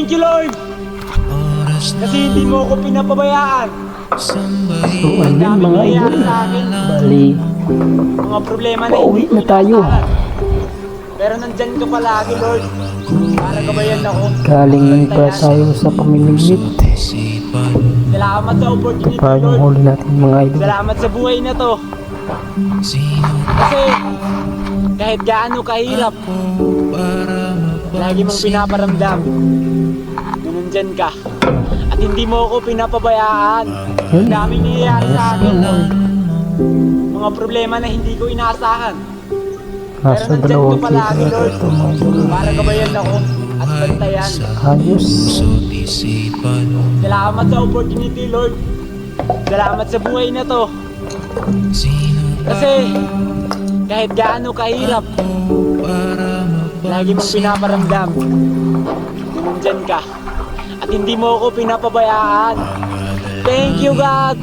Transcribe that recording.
Thank you, Lord! Kasi hindi mo ako pinapabayaan. So Ang ayun dami mga nangyayari idol, sa akin. bali Mga problema na pauwi hindi ko na tayo. inaasahan. Pero nandyan ka palagi, Lord. Para gabayan ako. Galing pa tayo sa pamimiglit. Salamat sa opportunity, Pa yung Lord. huli natin mga idol. Salamat sa buhay na to. Kasi kahit gaano kahirap, lagi mong pinaparamdam na nandyan ka. At hindi mo ako pinapabayaan. Ang daming nangyayari sa akin. Mga problema na hindi ko inaasahan. Pero Nasa nandyan ka dalawang palagi, kilo na Lord. ito mga idol. Para gabayan ako at bantayan. Ayos. Salamat sa opportunity, Lord. Salamat sa buhay na to. Kasi kahit gaano kahirap, lagi mong pinaparamdam na nandyan ka. At hindi mo ako pinapabayaan. Thank you, God!